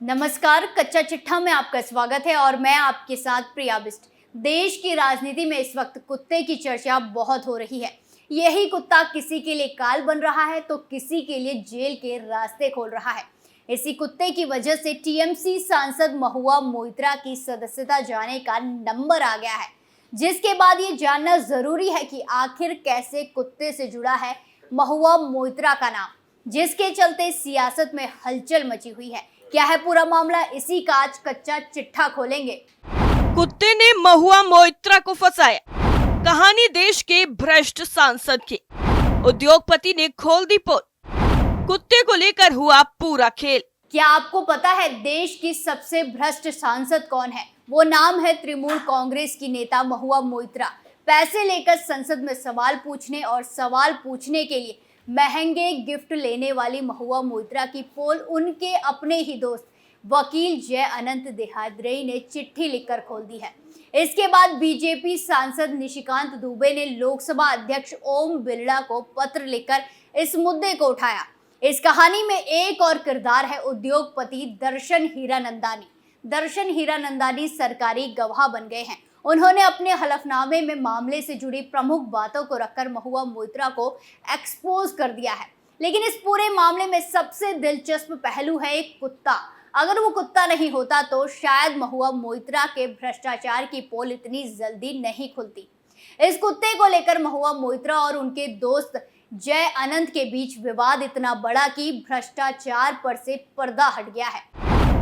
नमस्कार, कच्चा चिट्ठा में आपका स्वागत है और मैं आपके साथ प्रिया बिस्ट। देश की राजनीति में इस वक्त कुत्ते की चर्चा बहुत हो रही है। यही कुत्ता किसी के लिए काल बन रहा है तो किसी के लिए जेल के रास्ते खोल रहा है। इसी कुत्ते की वजह से टीएमसी सांसद महुआ मोइत्रा की सदस्यता जाने का नंबर आ गया है, जिसके बाद ये जानना जरूरी है कि आखिर कैसे कुत्ते से जुड़ा है महुआ मोइत्रा का नाम, जिसके चलते सियासत में हलचल मची हुई है। क्या है पूरा मामला, इसी का आज कच्चा चिट्ठा खोलेंगे। कुत्ते ने महुआ मोइत्रा को फंसाया, कहानी देश के भ्रष्ट सांसद की। उद्योगपति ने खोल दी पोल, कुत्ते को लेकर हुआ पूरा खेल। क्या आपको पता है देश की सबसे भ्रष्ट सांसद कौन है? वो नाम है तृणमूल कांग्रेस की नेता महुआ मोइत्रा। पैसे लेकर संसद में सवाल पूछने और सवाल पूछने के लिए महंगे गिफ्ट लेने वाली महुआ मोइत्रा की पोल उनके अपने ही दोस्त वकील जय अनंत देहाद्रे ने चिट्ठी लिखकर खोल दी है। इसके बाद बीजेपी सांसद निशिकांत दुबे ने लोकसभा अध्यक्ष ओम बिरला को पत्र लिखकर इस मुद्दे को उठाया। इस कहानी में एक और किरदार है उद्योगपति दर्शन हीरानंदानी। दर्शन हीरानंदानी सरकारी गवाह बन गए हैं। उन्होंने अपने हलफनामे में मामले से जुड़ी प्रमुख बातों को रखकर महुआ मोइत्रा को एक्सपोज कर दिया है। लेकिन इस पूरे मामले में सबसे दिलचस्प पहलू है एक कुत्ता। अगर वो कुत्ता नहीं होता तो शायद महुआ मोइत्रा के भ्रष्टाचार की पोल इतनी जल्दी नहीं खुलती। इस कुत्ते को लेकर महुआ मोइत्रा और उनके दोस्त जय अनंत के बीच विवाद इतना बड़ा कि भ्रष्टाचार पर से पर्दा हट गया है।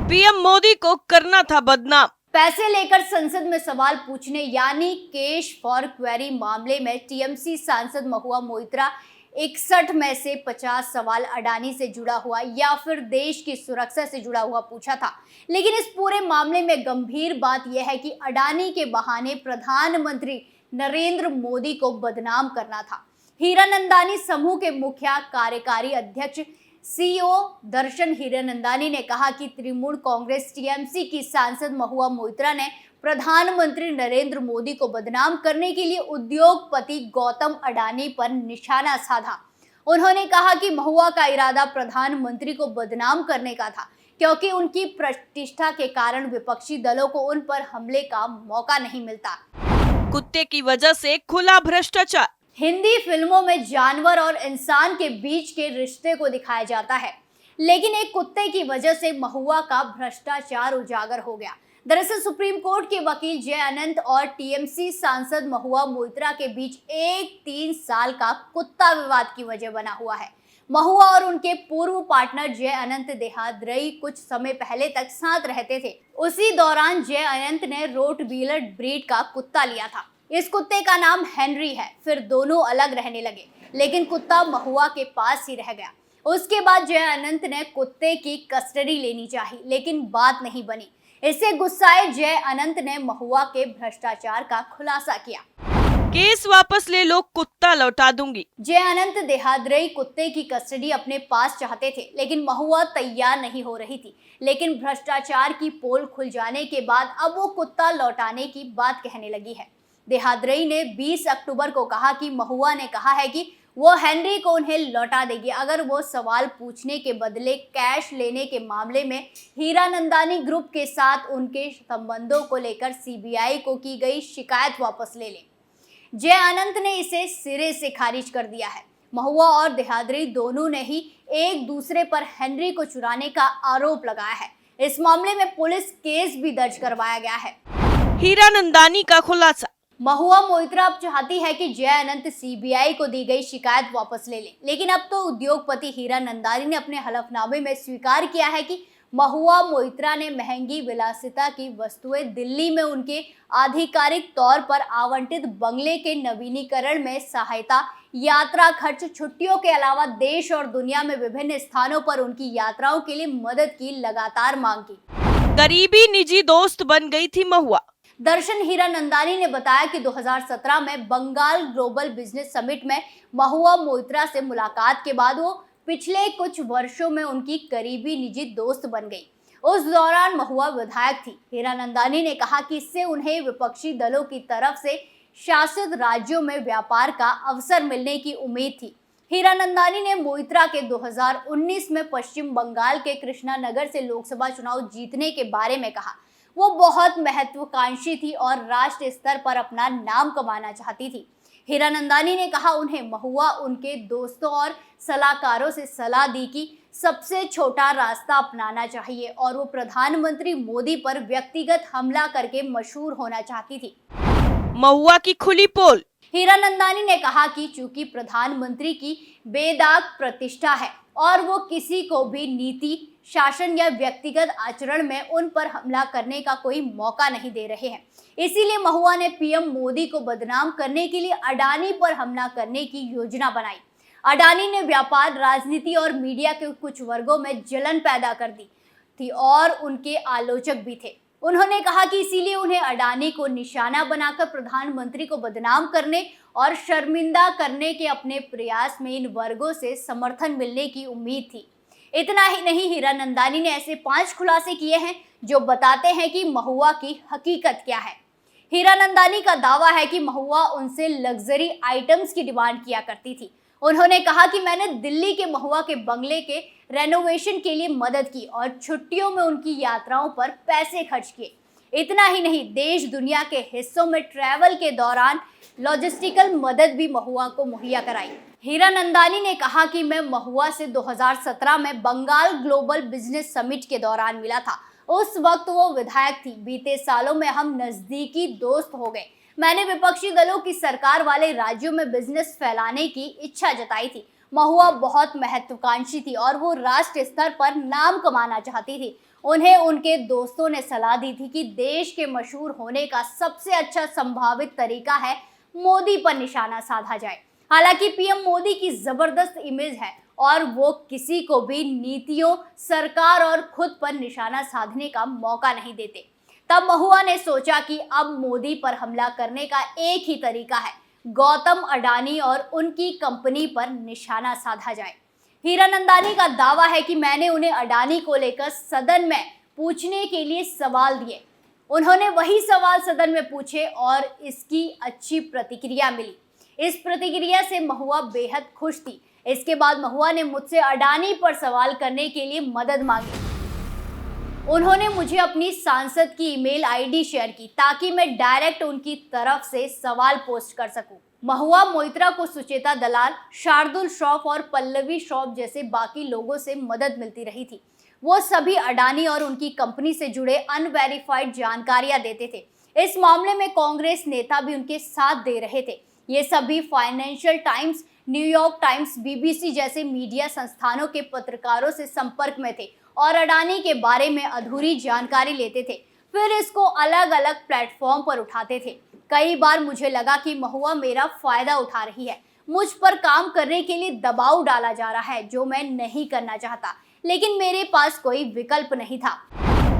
पीएम मोदी को करना था बदनाम। पैसे लेकर संसद में सवाल पूछने यानी कैश फॉर क्वेरी मामले में टीएमसी सांसद महुआ मोइत्रा 61 में से 50 सवाल अडानी से जुड़ा हुआ या फिर देश की सुरक्षा से जुड़ा हुआ पूछा था। लेकिन इस पूरे मामले में गंभीर बात यह है कि अडानी के बहाने प्रधानमंत्री नरेंद्र मोदी को बदनाम करना था। हीरानंदानी समूह के मुख्य कार्यकारी अध्यक्ष सीईओ दर्शन हीरानंदानी ने कहा कि तृणमूल कांग्रेस टीएमसी की सांसद महुआ मोइत्रा ने प्रधानमंत्री नरेंद्र मोदी को बदनाम करने के लिए उद्योगपति गौतम अडानी पर निशाना साधा। उन्होंने कहा कि महुआ का इरादा प्रधानमंत्री को बदनाम करने का था, क्योंकि उनकी प्रतिष्ठा के कारण विपक्षी दलों को उन पर हमले का मौका नहीं मिलता। कुत्ते की वजह से खुला भ्रष्टाचार। हिंदी फिल्मों में जानवर और इंसान के बीच के रिश्ते को दिखाया जाता है, लेकिन एक कुत्ते की वजह से महुआ का भ्रष्टाचार उजागर हो गया। दरअसल सुप्रीम कोर्ट के वकील जय अनंत और टीएमसी सांसद महुआ मोइत्रा के बीच एक 3 साल का कुत्ता विवाद की वजह बना हुआ है। महुआ और उनके पूर्व पार्टनर जय अनंत देहाद्रे कुछ समय पहले तक साथ रहते थे। उसी दौरान जय अनंत ने रोटवीलर ब्रीड का कुत्ता लिया था। इस कुत्ते का नाम हेनरी है। फिर दोनों अलग रहने लगे, लेकिन कुत्ता महुआ के पास ही रह गया। उसके बाद जय अनंत ने कुत्ते की कस्टडी लेनी चाहिए, लेकिन बात नहीं बनी। इससे गुस्साए जय अनंत ने महुआ के भ्रष्टाचार का खुलासा किया। केस वापस ले लो, कुत्ता लौटा दूंगी। जय अनंत देहाद्रे कुत्ते की कस्टडी अपने पास चाहते थे, लेकिन महुआ तैयार नहीं हो रही थी। लेकिन भ्रष्टाचार की पोल खुल जाने के बाद अब वो कुत्ता लौटाने की बात कहने लगी है। देहाद्रे ने 20 अक्टूबर को कहा कि महुआ ने कहा है कि वो हेनरी को उन्हें लौटा देगी अगर वो सवाल पूछने के बदले कैश लेने के मामले में हीरानंदानी ग्रुप के साथ उनके संबंधों को लेकर सीबीआई को की गई शिकायत वापस ले लें। जय अनंत ने इसे सिरे से खारिज कर दिया है। महुआ और देहाद्रे दोनों ने ही एक दूसरे पर हेनरी को चुराने का आरोप लगाया है। इस मामले में पुलिस केस भी दर्ज करवाया गया है। हीरानंदानी का खुलासा। महुआ मोइत्रा अब चाहती है कि जय अनंत सीबीआई को दी गई शिकायत वापस ले लें, लेकिन अब तो उद्योगपति हीरानंदानी ने अपने हलफनामे में स्वीकार किया है कि महुआ मोइत्रा ने महंगी विलासिता की वस्तुएं दिल्ली में उनके आधिकारिक तौर पर आवंटित बंगले के नवीनीकरण में सहायता, यात्रा खर्च, छुट्टियों के अलावा देश और दुनिया में विभिन्न स्थानों पर उनकी यात्राओं के लिए मदद की लगातार मांग की। करीबी निजी दोस्त बन गई थी महुआ। दर्शन हीरानंदानी ने बताया कि 2017 में बंगाल ग्लोबल बिजनेस समिट में महुआ मोइत्रा से मुलाकात के बाद वो पिछले कुछ वर्षों में उनकी करीबी निजी दोस्त बन गई। उस दौरान महुआ विधायक थी। हीरानंदानी ने कहा कि इससे उन्हें विपक्षी दलों की तरफ से शासित राज्यों में व्यापार का अवसर मिलने की उम्मीद थी। हीरानंदानी ने मोइत्रा के 2019 में पश्चिम बंगाल के कृष्णानगर से लोकसभा चुनाव जीतने के बारे में कहा। वो बहुत महत्वाकांक्षी थी और राष्ट्रीय स्तर पर अपना नाम कमाना चाहती थी। हीरानंदानी ने कहा उन्हें महुआ उनके दोस्तों और सलाहकारों से सलाह दी कि सबसे छोटा रास्ता अपनाना चाहिए और वो प्रधानमंत्री मोदी पर व्यक्तिगत हमला करके मशहूर होना चाहती थी। महुआ की खुली पोल। हीरानंदानी ने कहा कि चूंकि प्रधानमंत्री की बेदाग प्रतिष्ठा है और वो किसी को भी नीति, शासन या व्यक्तिगत आचरण में उन पर हमला करने का कोई मौका नहीं दे रहे हैं, इसीलिए महुआ ने पीएम मोदी को बदनाम करने के लिए अडानी पर हमला करने की योजना बनाई। अडानी ने व्यापार, राजनीति और मीडिया के कुछ वर्गों में जलन पैदा कर दी थी और उनके आलोचक भी थे। उन्होंने कहा कि इसीलिए उन्हें अडानी को निशाना बनाकर प्रधानमंत्री को बदनाम करने और शर्मिंदा करने के अपने प्रयास में इन वर्गों से समर्थन मिलने की उम्मीद थी। इतना ही नहीं, हीरानंदानी ने ऐसे 5 खुलासे किए हैं जो बताते हैं कि महुआ की हकीकत क्या है। हीरानंदानी का दावा है कि महुआ उनसे लग्जरी आइटम्स की डिमांड किया करती थी। उन्होंने कहा कि मैंने दिल्ली के महुआ के बंगले के रेनोवेशन के लिए मदद की और छुट्टियों में उनकी यात्राओं पर पैसे खर्च किए। इतना ही नहीं, देश दुनिया के हिस्सों में ट्रैवल के दौरान लॉजिस्टिकल मदद भी महुआ को मुहैया कराई। हीरानंदानी ने कहा कि मैं महुआ से 2017 में बंगाल ग्लोबल बिजनेस समिट के दौरान मिला था। उस वक्त वो विधायक थी। बीते सालों में हम नजदीकी दोस्त हो गए। मैंने विपक्षी दलों की सरकार वाले राज्यों में बिजनेस फैलाने की इच्छा जताई थी। महुआ बहुत महत्वाकांक्षी थी और वो राष्ट्रीय स्तर पर नाम कमाना चाहती थी। उन्हें उनके दोस्तों ने सलाह दी थी कि देश के मशहूर होने का सबसे अच्छा संभावित तरीका है मोदी पर निशाना साधा जाए। हालांकि पीएम मोदी की जबरदस्त इमेज है और वो किसी को भी नीतियों, सरकार और खुद पर निशाना साधने का मौका नहीं देते। तब महुआ ने सोचा कि अब मोदी पर हमला करने का एक ही तरीका है, गौतम अडानी और उनकी कंपनी पर निशाना साधा जाए। हीरानंदानी का दावा है कि मैंने उन्हें अडानी को लेकर सदन में पूछने के लिए सवाल दिए। उन्होंने वही सवाल सदन में पूछे और इसकी अच्छी प्रतिक्रिया मिली। इस प्रतिक्रिया से महुआ बेहद खुश थी। इसके बाद महुआ ने मुझसे अडानी पर सवाल करने के लिए मदद मांगी। उन्होंने मुझे अपनी सांसद की ईमेल आईडी शेयर की ताकि मैं डायरेक्ट उनकी तरफ से सवाल पोस्ट कर सकूं। महुआ मोइत्रा को सुचेता दलाल, शार्दुल श्रॉफ और पल्लवी श्रॉफ जैसे बाकी लोगों से मदद मिलती रही थी। वो सभी अडानी और उनकी कंपनी से जुड़े अनवेरिफाइड जानकारियां देते थे। इस मामले में कांग्रेस नेता भी उनके साथ दे रहे थे। ये सभी financial times, New York times, BBC जैसे मीडिया संस्थानों के पत्रकारों से संपर्क में थे और अडानी के बारे में अधूरी जानकारी लेते थे, फिर इसको अलग अलग प्लेटफॉर्म पर उठाते थे। कई बार मुझे लगा कि महुआ मेरा फायदा उठा रही है, मुझ पर काम करने के लिए दबाव डाला जा रहा है जो मैं नहीं करना चाहता, लेकिन मेरे पास कोई विकल्प नहीं था।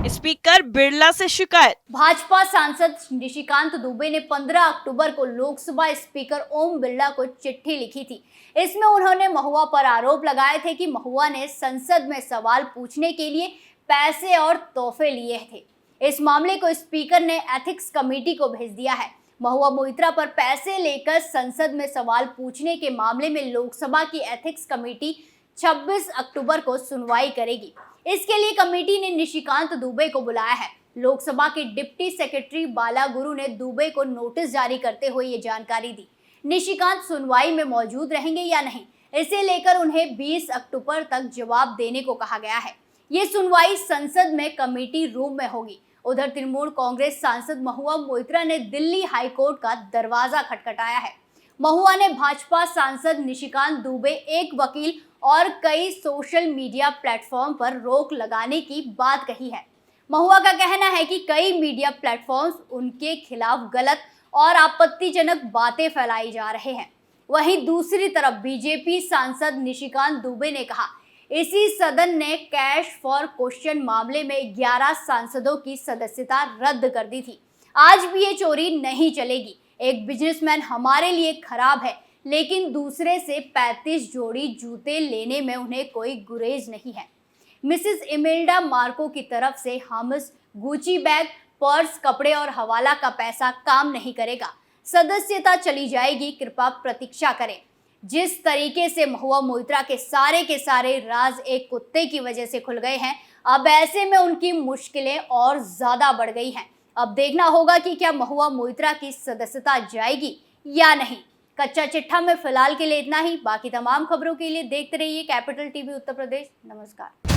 स्पीकर बिरला से शिकायत। भाजपा सांसद निशिकांत दुबे ने 15 अक्टूबर को लोकसभा स्पीकर ओम बिरला को चिट्ठी लिखी थी। इसमें उन्होंने महुआ पर आरोप लगाए थे कि महुआ ने संसद में सवाल पूछने के लिए पैसे और तोहफे लिए थे। इस मामले को स्पीकर ने एथिक्स कमेटी को भेज दिया है। महुआ मोइत्रा पर पैसे लेकर संसद में सवाल पूछने के मामले में लोकसभा की एथिक्स कमेटी 26 अक्टूबर को सुनवाई करेगी। इसके लिए कमेटी ने निशिकांत दुबे को बुलाया है। लोकसभा के डिप्टी सेक्रेटरी बाला गुरु ने दुबे को नोटिस जारी करते हुए ये जानकारी दी। निशिकांत सुनवाई में मौजूद रहेंगे या नहीं, इसे लेकर उन्हें 20 अक्टूबर तक जवाब देने को कहा गया है। ये सुनवाई संसद में कमेटी रूम में होगी। उधर तृणमूल कांग्रेस सांसद महुआ मोइत्रा ने दिल्ली हाईकोर्ट का दरवाजा खटखटाया है। महुआ ने भाजपा सांसद निशिकांत दुबे, एक वकील और कई सोशल मीडिया प्लेटफॉर्म पर रोक लगाने की बात कही है। महुआ का कहना है कि कई मीडिया प्लेटफॉर्म्स उनके खिलाफ गलत और आपत्तिजनक बातें फैलाई जा रहे हैं। वहीं दूसरी तरफ बीजेपी सांसद निशिकांत दुबे ने कहा, इसी सदन ने कैश फॉर क्वेश्चन मामले में 11 सांसदों की सदस्यता रद्द कर दी थी। आज भी ये चोरी नहीं चलेगी। एक बिजनेसमैन हमारे लिए खराब है, लेकिन दूसरे से 35 जोड़ी जूते लेने में उन्हें कोई गुरेज नहीं है। मिसेस इमेल्डा मार्को की तरफ से हमस, गुची बैग, पर्स, कपड़े और हवाला का पैसा काम नहीं करेगा। सदस्यता चली जाएगी, कृपया प्रतीक्षा करें। जिस तरीके से महुआ मोइत्रा के सारे राज एक कुत्ते की वजह से खुल गए हैं, अब ऐसे में उनकी मुश्किलें और ज्यादा बढ़ गई हैं। अब देखना होगा कि क्या महुआ मोइत्रा की सदस्यता जाएगी या नहीं। कच्चा चिट्ठा में फिलहाल के लिए इतना ही। बाकी तमाम खबरों के लिए देखते रहिए कैपिटल टीवी उत्तर प्रदेश। नमस्कार।